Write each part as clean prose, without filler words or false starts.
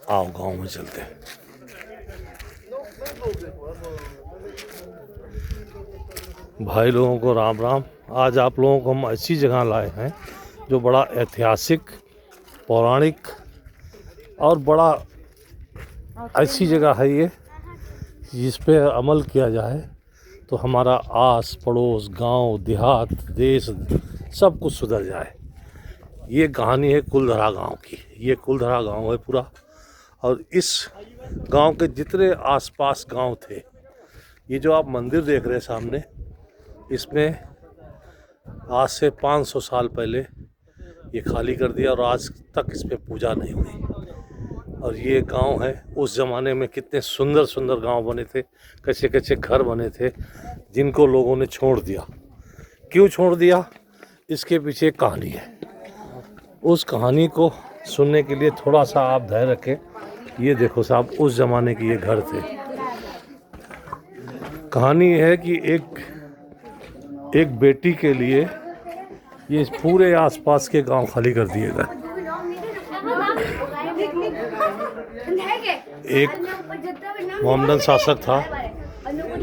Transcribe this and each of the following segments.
आओ गांव में चलते हैं। भाई लोगों को राम राम। आज आप लोगों को हम ऐसी जगह लाए हैं जो बड़ा ऐतिहासिक, पौराणिक और बड़ा ऐसी जगह है ये, जिस पे अमल किया जाए तो हमारा आस पड़ोस, गांव, देहात, देश सब कुछ सुधर जाए। ये कहानी है कुलधरा गांव की। ये कुलधरा गांव है पूरा, और इस गांव के जितने आसपास गांव थे, ये जो आप मंदिर देख रहे हैं सामने, इसमें आज से 500 साल पहले ये खाली कर दिया और आज तक इस पे पूजा नहीं हुई। और ये गांव है, उस ज़माने में कितने सुंदर सुंदर गांव बने थे, कच्चे कच्चे घर बने थे, जिनको लोगों ने छोड़ दिया। क्यों छोड़ दिया, इसके पीछे एक कहानी है। उस कहानी को सुनने के लिए थोड़ा सा आप धैर्य रखें। ये देखो साहब, उस ज़माने के ये घर थे। कहानी है कि एक बेटी के लिए ये पूरे आसपास के गांव खाली कर दिए गए। एक मोहम्मदन शासक था,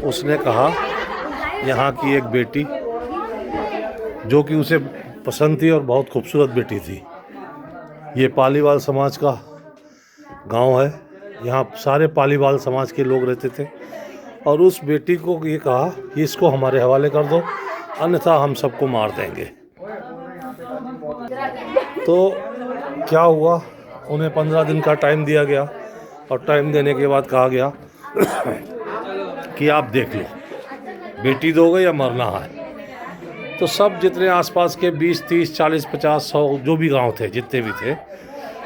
उसने कहा यहाँ की एक बेटी, जो कि उसे पसंद थी और बहुत खूबसूरत बेटी थी। ये पालीवाल समाज का गांव है, यहाँ सारे पालीवाल समाज के लोग रहते थे। और उस बेटी को ये कहा कि इसको हमारे हवाले कर दो, अन्यथा हम सबको मार देंगे। तो क्या हुआ, उन्हें 15 दिन का टाइम दिया गया, और टाइम देने के बाद कहा गया कि आप देख लो, बेटी दोगे या मरना है। तो सब जितने आसपास के 20, 30, 40, 50, 100 जो भी गांव थे, जितने भी थे,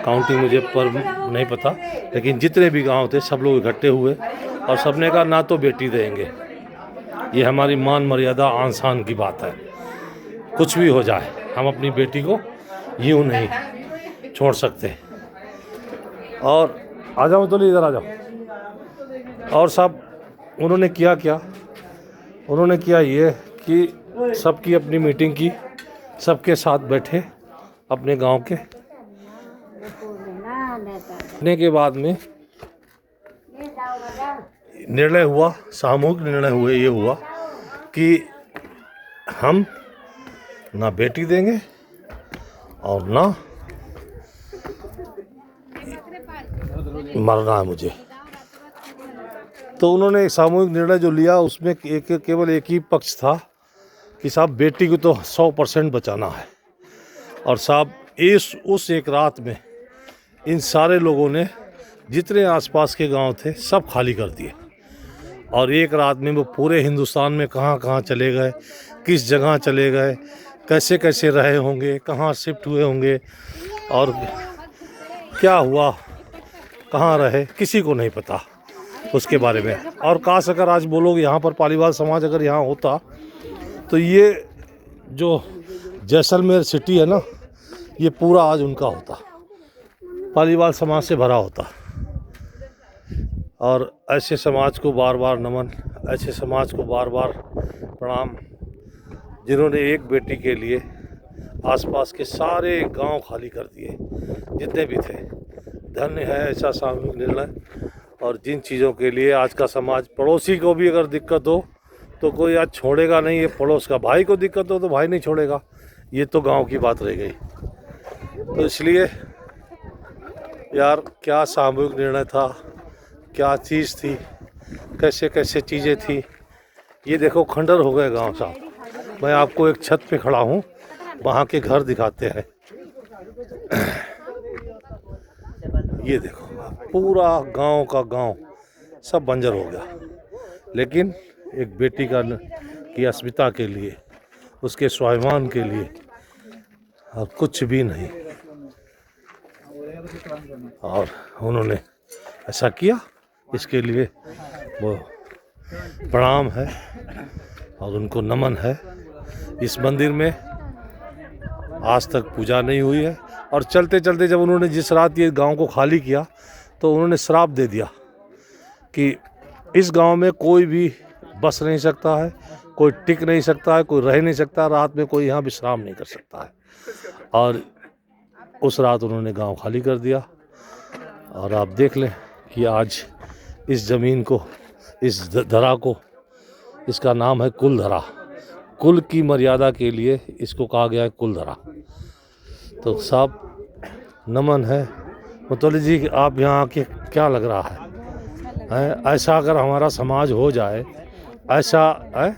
काउंटिंग मुझे पर नहीं पता, लेकिन जितने भी गांव थे सब लोग इकट्ठे हुए और सबने कहा ना तो बेटी देंगे, ये हमारी मान मर्यादा आन शान की बात है, कुछ भी हो जाए हम अपनी बेटी को यूँ नहीं छोड़ सकते। और आ जाओ तो इधर आ जाओ। और सब उन्होंने किया क्या, उन्होंने किया ये कि सबकी अपनी मीटिंग की, सबके साथ बैठे अपने गांव के। के बाद में निर्णय हुआ, सामूहिक निर्णय हुए, ये हुआ कि हम ना बेटी देंगे और ना मरना है मुझे। तो उन्होंने सामूहिक निर्णय जो लिया, उसमें केवल एक ही पक्ष था कि साहब बेटी को तो 100% बचाना है। और साहब उस एक रात में इन सारे लोगों ने जितने आसपास के गांव थे सब खाली कर दिए। और एक रात में वो पूरे हिंदुस्तान में कहाँ कहाँ चले गए, किस जगह चले गए, कैसे कैसे रहे होंगे, कहाँ शिफ्ट हुए होंगे, और क्या हुआ, कहाँ रहे, किसी को नहीं पता उसके बारे में। और काश अगर आज बोलोगे यहाँ पर पालीवाल समाज अगर यहाँ होता, तो ये जो जैसलमेर सिटी है ना, ये पूरा आज उनका होता, पालीवाल समाज से भरा होता। और ऐसे समाज को बार बार नमन, ऐसे समाज को बार बार प्रणाम, जिन्होंने एक बेटी के लिए आसपास के सारे गांव खाली कर दिए, जितने भी थे। धन्य है ऐसा सामूहिक निर्णय। और जिन चीज़ों के लिए आज का समाज, पड़ोसी को भी अगर दिक्कत हो तो कोई आज छोड़ेगा नहीं, ये पड़ोस का भाई को दिक्कत हो तो भाई नहीं छोड़ेगा, ये तो गांव की बात रह गई। तो इसलिए यार, क्या सामूहिक निर्णय था, क्या चीज़ थी, कैसे कैसे चीज़ें थी। ये देखो खंडर हो गए गांव साहब। मैं आपको एक छत पे खड़ा हूँ, वहाँ के घर दिखाते हैं। ये देखो पूरा गांव का गांव सब बंजर हो गया, लेकिन एक बेटी की अस्मिता के लिए, उसके स्वाभिमान के लिए और कुछ भी नहीं। और उन्होंने ऐसा किया, इसके लिए वो प्रणाम है और उनको नमन है। इस मंदिर में आज तक पूजा नहीं हुई है। और चलते चलते जब उन्होंने जिस रात ये गांव को खाली किया, तो उन्होंने श्राप दे दिया कि इस गांव में कोई भी बस नहीं सकता है, कोई टिक नहीं सकता है, कोई रह नहीं सकता, रात में कोई यहाँ विश्राम नहीं कर सकता है। और उस रात उन्होंने गांव खाली कर दिया। और आप देख लें कि आज इस ज़मीन को, इस धरा को, इसका नाम है कुलधरा। कुल की मर्यादा के लिए इसको कहा गया है कुलधरा। तो साहब नमन है। मुतवल्ली जी, आप यहाँ आके क्या लग रहा है? ऐसा अगर हमारा समाज हो जाए, ऐसा है,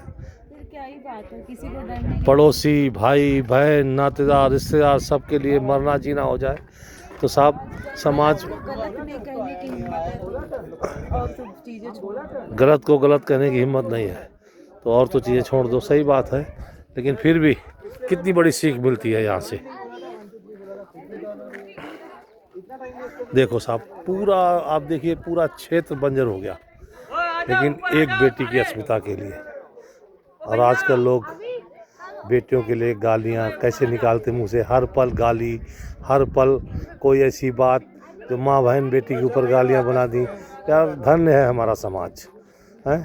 क्या ही बात है, किसी को डर नहीं। पड़ोसी, भाई बहन, नातेदार, रिश्तेदार सबके लिए मरना जीना हो जाए तो साहब समाज, गलत नहीं कहने की हिम्मत है और सब चीजें छोड़। गलत को गलत कहने की हिम्मत नहीं है तो और तो चीज़ें छोड़ दो। सही बात है, लेकिन फिर भी कितनी बड़ी सीख मिलती है यहाँ से। देखो साहब, पूरा आप देखिए, पूरा क्षेत्र बंजर हो गया, लेकिन एक बेटी की अस्मिता के लिए। और आजकल लोग बेटियों के लिए गालियाँ कैसे निकालते मुंह से, हर पल गाली, हर पल कोई ऐसी बात जो माँ बहन बेटी के ऊपर गालियाँ बना दी। यार धन्य है हमारा समाज, है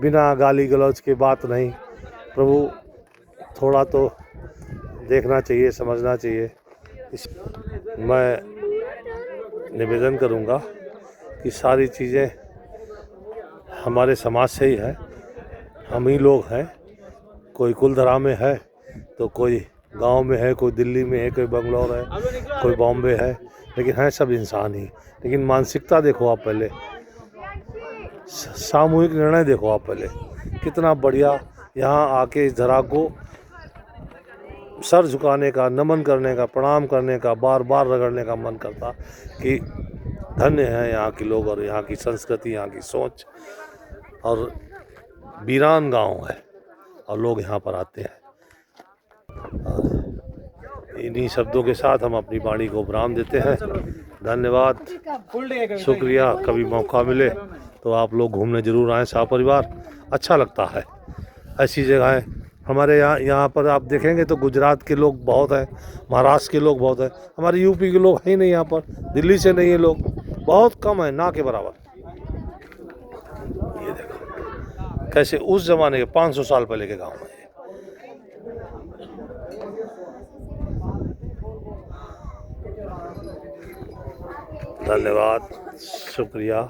बिना गाली गलौज के बात नहीं। प्रभु थोड़ा तो देखना चाहिए, समझना चाहिए। मैं निवेदन करूंगा कि सारी चीज़ें हमारे समाज से ही है, हम ही लोग हैं। कोई कुलधरा में है तो कोई गांव में है, कोई दिल्ली में है, कोई बंगलौर है, कोई बॉम्बे है, लेकिन हैं सब इंसान ही। लेकिन मानसिकता देखो आप पहले, सामूहिक निर्णय देखो आप पहले, कितना बढ़िया। यहाँ आके इस धरा को सर झुकाने का, नमन करने का, प्रणाम करने का, बार बार रगड़ने का मन करता कि धन्य है यहाँ के लोग और यहाँ की संस्कृति, यहाँ की सोच। और वीरान गांव है और लोग यहाँ पर आते हैं। इन्हीं शब्दों के साथ हम अपनी वाणी को विराम देते हैं। धन्यवाद, शुक्रिया। कभी मौका मिले तो आप लोग घूमने जरूर आएँ, सपरिवार, अच्छा लगता है ऐसी जगहें। हमारे यहाँ पर आप देखेंगे तो गुजरात के लोग बहुत हैं, महाराष्ट्र के लोग बहुत हैं, हमारे यूपी के लोग हैं ही नहीं यहाँ पर, दिल्ली से नहीं है लोग, बहुत कम है, ना के बराबर। ये देखो कैसे उस जमाने के 500 साल पहले के गांव में। धन्यवाद, शुक्रिया।